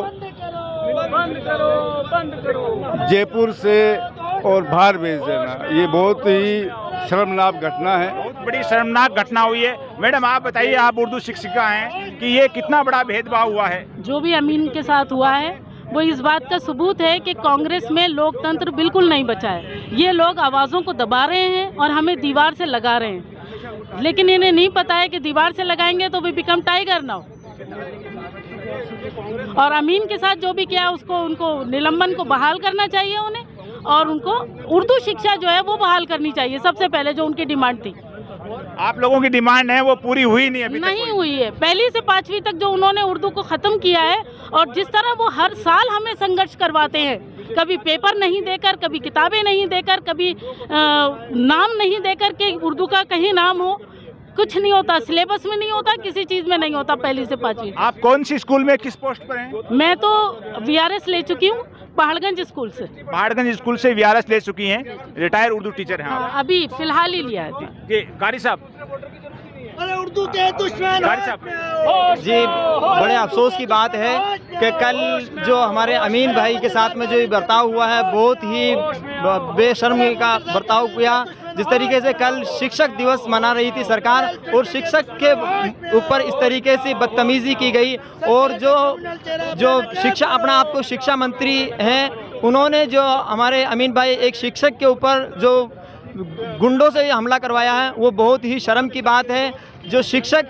जयपुर से और बाहर भेज देना, ये बहुत ही शर्मनाक घटना है। बहुत बड़ी शर्मनाक घटना हुई है। मैडम, आप बताइए, आप उर्दू शिक्षिका हैं, कि ये कितना बड़ा भेदभाव हुआ है? जो भी अमीन के साथ हुआ है वो इस बात का सबूत है कि कांग्रेस में लोकतंत्र बिल्कुल नहीं बचा है। ये लोग आवाज़ों को दबा रहे हैं और हमें दीवार से लगा रहे हैं, लेकिन इन्हें नहीं पता है कि दीवार से लगाएंगे तो वी बिकम टाइगर नाउ। और अमीन के साथ जो भी किया उसको, उनको निलंबन को बहाल करना चाहिए उन्हें, और उनको उर्दू शिक्षा जो है वो बहाल करनी चाहिए सबसे पहले, जो उनकी डिमांड थी। आप लोगों की डिमांड है वो पूरी हुई नहीं अभी नहीं हुई है। पहली से 5वीं तक जो उन्होंने उर्दू को ख़त्म किया है, और जिस तरह वो हर साल हमें संघर्ष करवाते हैं, कभी पेपर नहीं देकर, कभी किताबें नहीं देकर, कभी नाम नहीं देकर के उर्दू का कहीं नाम हो, कुछ नहीं होता, सिलेबस में नहीं होता, किसी चीज़ में नहीं होता पहली से 5वीं। आप कौन सी स्कूल में किस पोस्ट पर हैं? मैं तो VRS ले चुकी हूँ, पहाड़गंज स्कूल से। पहाड़गंज स्कूल से VRS ले चुकी हैं, रिटायर उर्दू टीचर हैं आप? अभी फिलहाल ही लिया है जी। कारी साहब, उर्दू के दुश्मन जी, बड़े अफसोस की बात है कि कल जो हमारे अमीन भाई के साथ में जो बर्ताव हुआ है, बहुत ही बेशर्मी का बर्ताव किया। जिस तरीके से कल शिक्षक दिवस मना रही थी सरकार, और शिक्षक के ऊपर इस तरीके से बदतमीज़ी की गई, और जो शिक्षा, अपना आप को शिक्षा मंत्री हैं, उन्होंने जो हमारे अमीन भाई एक शिक्षक के ऊपर जो गुंडों से हमला करवाया है, वो बहुत ही शर्म की बात है। जो शिक्षक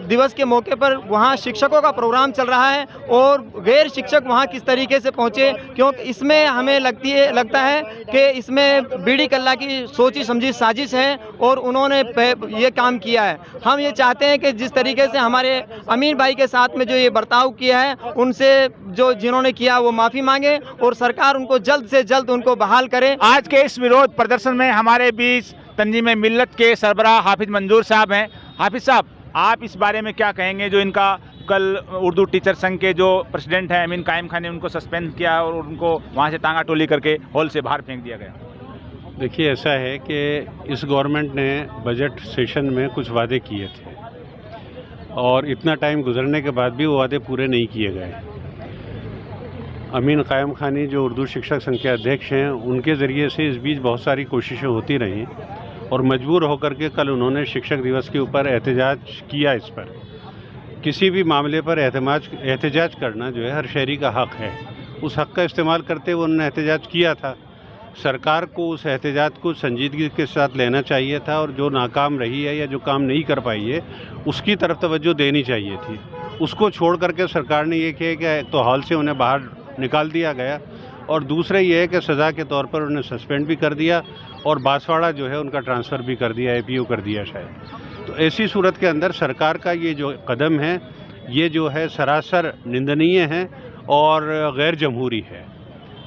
दिवस के मौके पर वहाँ शिक्षकों का प्रोग्राम चल रहा है और गैर शिक्षक वहाँ किस तरीके से पहुँचे, क्योंकि इसमें हमें लगता है कि इसमें बीडी कल्ला की सोची समझी साजिश है और उन्होंने ये काम किया है। हम ये चाहते हैं कि जिस तरीके से हमारे अमीन भाई के साथ में जो ये बर्ताव किया है, उनसे जो जिन्होंने किया वो माफ़ी मांगे और सरकार उनको जल्द से जल्द उनको बहाल करे। आज के इस विरोध प्रदर्शन में हमारे बीच तंजीम मिल्लत के सरबराह हाफिज मंजूर साहब हैं। हाफिज साहब, आप इस बारे में क्या कहेंगे जो इनका कल उर्दू टीचर संघ के जो प्रेसिडेंट हैं अमीन कायम खान ने उनको सस्पेंड किया और उनको वहाँ से टांगा टोली करके हॉल से बाहर फेंक दिया गया? देखिए, ऐसा है कि इस गवर्नमेंट ने बजट सेशन में कुछ वादे किए थे और इतना टाइम गुजरने के बाद भी वो वादे पूरे नहीं किए गए। अमीन कायम खानी जो उर्दू शिक्षक संघ के अध्यक्ष हैं, उनके ज़रिए से इस बीच बहुत सारी कोशिशें होती रहीं और मजबूर होकर के कल उन्होंने शिक्षक दिवस के ऊपर एहतजाज किया। इस पर किसी भी मामले पर एहतजाज करना जो है हर शहरी का हक़ है। उस हक़ का इस्तेमाल करते हुए उन्होंने एहतजाज किया था। सरकार को उस एहतजाज को संजीदगी के साथ लेना चाहिए था और जो नाकाम रही है या जो काम नहीं कर पाई है उसकी तरफ तवज्जो देनी चाहिए थी। उसको छोड़ करके सरकार ने ये किया कि तो हॉल से उन्हें बाहर निकाल दिया गया और दूसरा ये है कि सज़ा के तौर पर उन्हें सस्पेंड भी कर दिया और बांसवाड़ा जो है उनका ट्रांसफ़र भी कर दिया, APO कर दिया शायद। तो ऐसी सूरत के अंदर सरकार का ये जो कदम है ये जो है सरासर निंदनीय है और गैर जमहूरी है।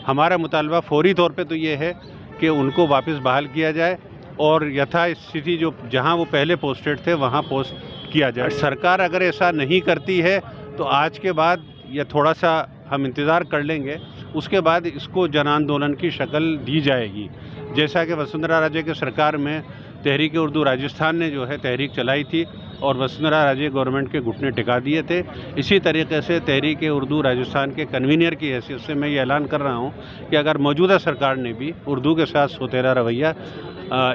हमारा मुतालबा फौरी तौर पे तो ये है कि उनको वापस बहाल किया जाए और यथास्थिति जो जहां वो पहले पोस्टेड थे वहां पोस्ट किया जाए। सरकार अगर ऐसा नहीं करती है तो आज के बाद या थोड़ा सा हम इंतज़ार कर लेंगे, उसके बाद इसको जन आंदोलन की शक्ल दी जाएगी। जैसा कि वसुंधरा राजे के सरकार में तहरीक उर्दू राजस्थान ने जो है तहरीक चलाई थी और वसुंधरा राजे गवर्नमेंट के घुटने टिका दिए थे, इसी तरीके से तहरीक उर्दू राजस्थान के कन्वीनर की हैसियत से मैं ये ऐलान कर रहा हूँ कि अगर मौजूदा सरकार ने भी उर्दू के साथ सोतेरा रवैया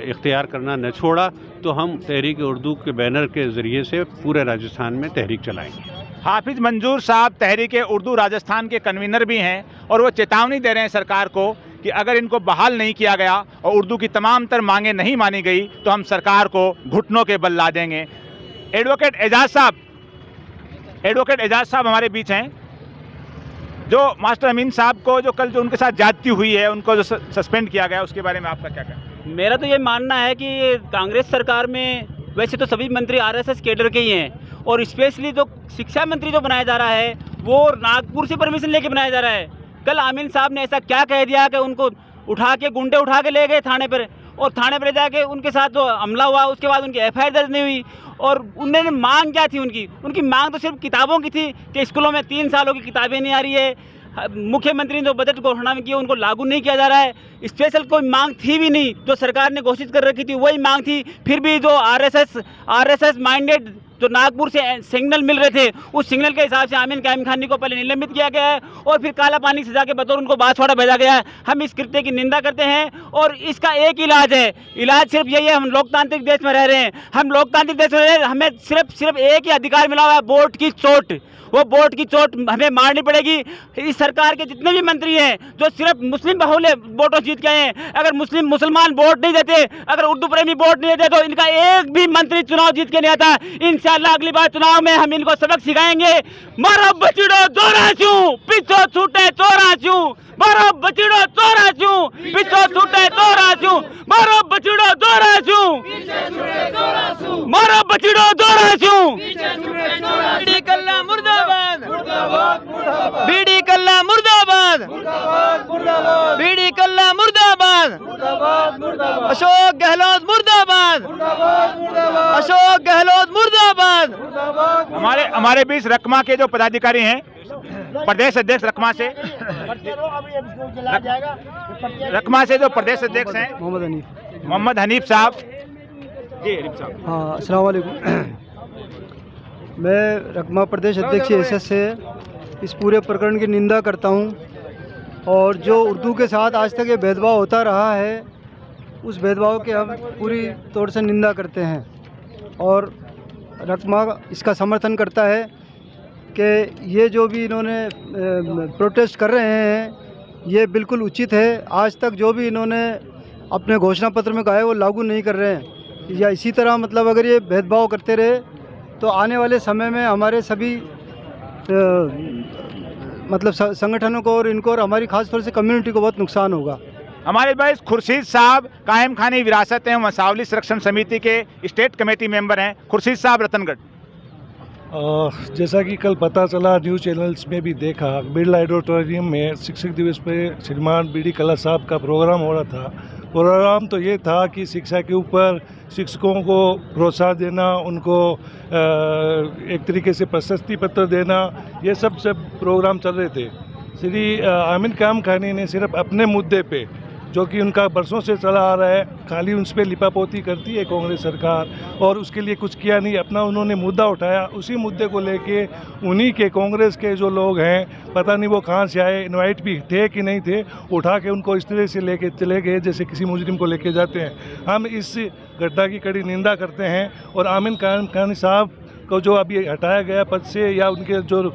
इख्तियार करना न छोड़ा तो हम तहरीक उर्दू के बैनर के ज़रिए से पूरे राजस्थान में तहरीक चलाएंगे। हाफिज़ मंजूर साहब तहरीक उर्दू राजस्थान के कन्वीनर भी हैं और वो चेतावनी दे रहे हैं सरकार को कि अगर इनको बहाल नहीं किया गया और उर्दू की तमाम तर मांगें नहीं मानी गई तो हम सरकार को घुटनों के बल ला देंगे। एडवोकेट एजाज साहब हमारे बीच हैं, जो मास्टर अमीन साहब को जो कल जो उनके साथ ज्यादती हुई है, उनको जो सस्पेंड किया गया, उसके बारे में आपका क्या कहना है? मेरा तो ये मानना है कि कांग्रेस सरकार में वैसे तो सभी मंत्री आरएसएस कैडर के ही हैं और स्पेशली जो शिक्षा मंत्री जो बनाया जा रहा है वो नागपुर से परमिशन लेके बनाया जा रहा है। कल आमीन साहब ने ऐसा क्या कह दिया कि उनको उठा के गुंडे उठा के ले गए थाने पर, और थाने पर जाके उनके साथ जो हमला हुआ उसके बाद उनकी एफआईआर दर्ज नहीं हुई। और उन्होंने मांग क्या थी उनकी मांग तो सिर्फ किताबों की थी कि स्कूलों में 3 सालों की किताबें नहीं आ रही है, मुख्यमंत्री ने जो बजट घोषणा में किया उनको लागू नहीं किया जा रहा है। स्पेशल कोई मांग थी भी नहीं, जो सरकार ने घोषित कर रखी थी वही मांग थी। फिर भी जो आरएसएस माइंडेड जो नागपुर से सिग्नल मिल रहे थे उस सिग्नल के हिसाब से आमीन कायम खानी को पहले निलंबित किया गया है और फिर काला पानी सजा के बतौर उनको बांसवाड़ा भेजा गया है। हम इस कृत्य की निंदा करते हैं और इसका एक इलाज है, इलाज सिर्फ यही है, हम लोकतांत्रिक देश में रह रहे हैं, हम लोकतांत्रिक देश में रह रहे हैं, हमें सिर्फ एक ही अधिकार मिला हुआ है, वोट की चोट। वो वोट की चोट हमें मारनी पड़ेगी। इस सरकार के जितने भी मंत्री हैं जो सिर्फ मुस्लिम बहुल्य वोटों जीत के आए हैं, अगर मुसलमान वोट नहीं देते, अगर उर्दू प्रेमी वोट नहीं देते तो इनका एक भी मंत्री चुनाव जीत के नहीं आता। इंशाअल्लाह अगली बार चुनाव में हम इनको सबक सिखाएंगे। मारो बचिड़ो चोराचू पीछो छूटे चोराचू, मारो बचिड़ो चोराचू पीछो छूटे चोराचू, मारो बचिड़ो चोराचू, मारो बचिड़ो चोराचू। बीड़ी कल्ला मुर्दाबाद, बीड़ी कल्ला मुर्दाबाद, बीड़ी कल्ला मुर्दाबाद, अशोक गहलोत मुर्दाबाद, अशोक गहलोत मुर्दाबाद। हमारे बीच रकमा के जो पदाधिकारी हैं, प्रदेश अध्यक्ष रकमा से जो प्रदेश अध्यक्ष हैं मोहम्मद हनीफ साहब। जी हनीफ साहब। हाँ, अस्सलाम वालेकुम। मैं रकमा प्रदेश अध्यक्ष एसएस से इस पूरे प्रकरण की निंदा करता हूँ और जो उर्दू के साथ आज तक ये भेदभाव होता रहा है उस भेदभाव के हम पूरी तौर से निंदा करते हैं और रकमा इसका समर्थन करता है कि ये जो भी इन्होंने प्रोटेस्ट कर रहे हैं ये बिल्कुल उचित है। आज तक जो भी इन्होंने अपने घोषणा पत्र में कहा है वो लागू नहीं कर रहे हैं, या इसी तरह मतलब अगर ये भेदभाव करते रहे तो आने वाले समय में हमारे सभी मतलब संगठनों को और इनको और हमारी खास तौर से कम्युनिटी को बहुत नुकसान होगा। हमारे पास खुर्शीद साहब कायम खानी विरासत हैं, वंशावली संरक्षण समिति के स्टेट कमेटी मेंबर हैं। खुर्शीद साहब रतनगढ़। जैसा कि कल पता चला, न्यूज़ चैनल्स में भी देखा, बिरला ऑडिटोरियम में शिक्षक दिवस पे श्रीमान बीडी कल्ला साहब का प्रोग्राम हो रहा था। प्रोग्राम तो ये था कि शिक्षा के ऊपर शिक्षकों को प्रोत्साहन देना, उनको एक तरीके से प्रशस्ति पत्र देना, ये सब प्रोग्राम चल रहे थे। श्री आमीन कायम खानी ने सिर्फ अपने मुद्दे पे, जो कि उनका बरसों से चला आ रहा है, खाली उस पर लिपापोती करती है कांग्रेस सरकार और उसके लिए कुछ किया नहीं। अपना उन्होंने मुद्दा उठाया, उसी मुद्दे को लेके उन्हीं के कांग्रेस के जो लोग हैं, पता नहीं वो कहाँ से आए, इनवाइट भी थे कि नहीं थे, उठा के उनको इस तरह से लेके चले गए जैसे किसी मुजरिम को लेके जाते हैं। हम इस घटना की कड़ी निंदा करते हैं और आमीन कायम खानी साहब को जो अभी हटाया गया पद से या उनके जो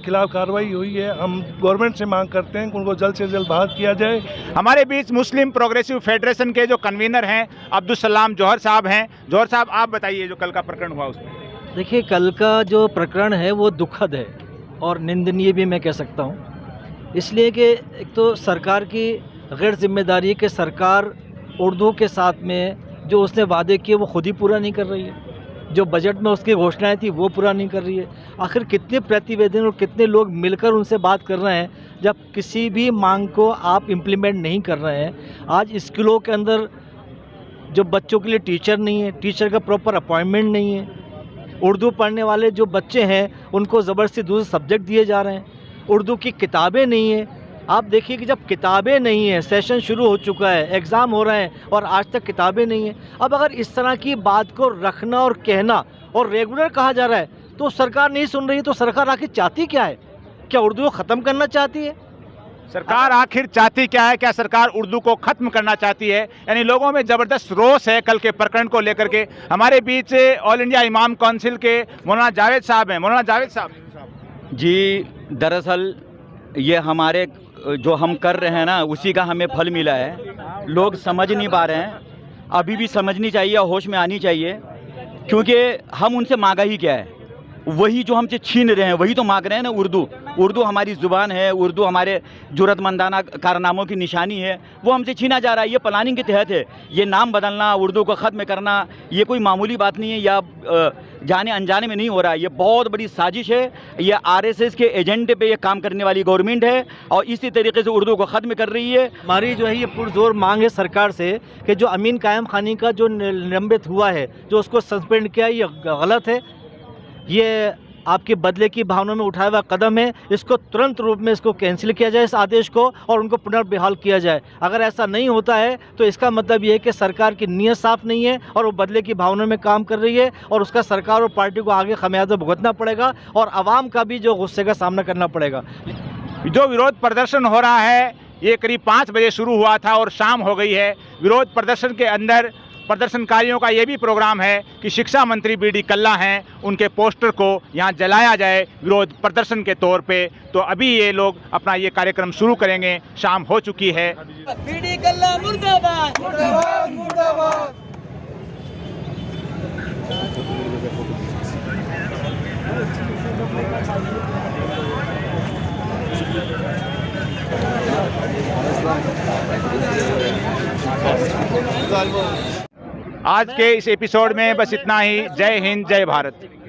खिलाफ कार्रवाई हुई है, हम गवर्नमेंट से मांग करते हैं कि उनको जल्द से जल्द बहाल किया जाए। हमारे बीच मुस्लिम प्रोग्रेसिव फेडरेशन के जो कन्वीनर हैं अब्दुल सलाम जौहर साहब हैं। जौहर साहब, आप बताइए जो कल का प्रकरण हुआ उसमें। देखिए, कल का जो प्रकरण है वो दुखद है और निंदनीय भी मैं कह सकता हूँ, इसलिए कि एक तो सरकार की गैर जिम्मेदारी कि सरकार उर्दू के साथ में जो उसने वादे किए वो खुद ही पूरा नहीं कर रही है, जो बजट में उसकी घोषणाएं थी वो पूरा नहीं कर रही है। आखिर कितने प्रतिवेदन और कितने लोग मिलकर उनसे बात कर रहे हैं जब किसी भी मांग को आप इम्प्लीमेंट नहीं कर रहे हैं। आज स्कूलों के अंदर जो बच्चों के लिए टीचर नहीं है, टीचर का प्रॉपर अपॉइंटमेंट नहीं है, उर्दू पढ़ने वाले जो बच्चे हैं उनको ज़बरदस्ती दूसरे सब्जेक्ट दिए जा रहे हैं, उर्दू की किताबें नहीं है। आप देखिए कि जब किताबें नहीं है, सेशन शुरू हो चुका है, एग्ज़ाम हो रहे हैं और आज तक किताबें नहीं है। अब अगर इस तरह की बात को रखना और कहना और रेगुलर कहा जा रहा है तो सरकार नहीं सुन रही है, तो सरकार आखिर चाहती क्या है? क्या उर्दू को ख़त्म करना चाहती है? सरकार आखिर चाहती क्या है? क्या सरकार उर्दू को खत्म करना चाहती है? यानी लोगों में ज़बरदस्त रोष है कल के प्रकरण को लेकर के। हमारे बीच ऑल इंडिया इमाम काउंसिल के मौलाना जावेद साहब हैं। मौलाना जावेद साहब जी, दरअसल ये हमारे जो हम कर रहे हैं ना, उसी का हमें फल मिला है। लोग समझ नहीं पा रहे हैं, अभी भी समझनी चाहिए और होश में आनी चाहिए, क्योंकि हम उनसे मांगा ही क्या है? वही जो हमसे छीन रहे हैं वही तो मांग रहे हैं ना। उर्दू हमारी ज़ुबान है, उर्दू हमारे जुर्रतमंदाना कारनामों की निशानी है, वो हमसे छीना जा रहा है। ये प्लानिंग के तहत है। ये नाम बदलना, उर्दू को ख़त्म करना, ये कोई मामूली बात नहीं है या जाने अनजाने में नहीं हो रहा है। ये बहुत बड़ी साजिश है। ये आरएसएस के एजेंडे पे ये काम करने वाली गवर्नमेंट है और इसी तरीके से उर्दू को ख़त्म कर रही है। हमारी जो है ये पुरजोर मांग है सरकार से कि जो अमीन कायम खानी का जो निलंबित हुआ है, जो उसको सस्पेंड किया, ये गलत है। ये आपके बदले की भावना में उठाया हुआ कदम है। इसको तुरंत रूप में इसको कैंसिल किया जाए, इस आदेश को, और उनको पुनर्बहाल किया जाए। अगर ऐसा नहीं होता है तो इसका मतलब ये है कि सरकार की नीयत साफ नहीं है और वो बदले की भावना में काम कर रही है और उसका सरकार और पार्टी को आगे खमियाजा भुगतना पड़ेगा और आवाम का भी जो गुस्से का सामना करना पड़ेगा। जो विरोध प्रदर्शन हो रहा है ये करीब 5 बजे शुरू हुआ था और शाम हो गई है। विरोध प्रदर्शन के अंदर प्रदर्शनकारियों का ये भी प्रोग्राम है कि शिक्षा मंत्री बीडी कल्ला हैं, उनके पोस्टर को यहाँ जलाया जाए विरोध प्रदर्शन के तौर पे। तो अभी ये लोग अपना ये कार्यक्रम शुरू करेंगे। शाम हो चुकी है। बीडी कल्ला मुर्दाबाद, मुर्दाबाद, मुर्दाबाद। आज के इस एपिसोड में बस इतना ही। जय हिंद, जय भारत।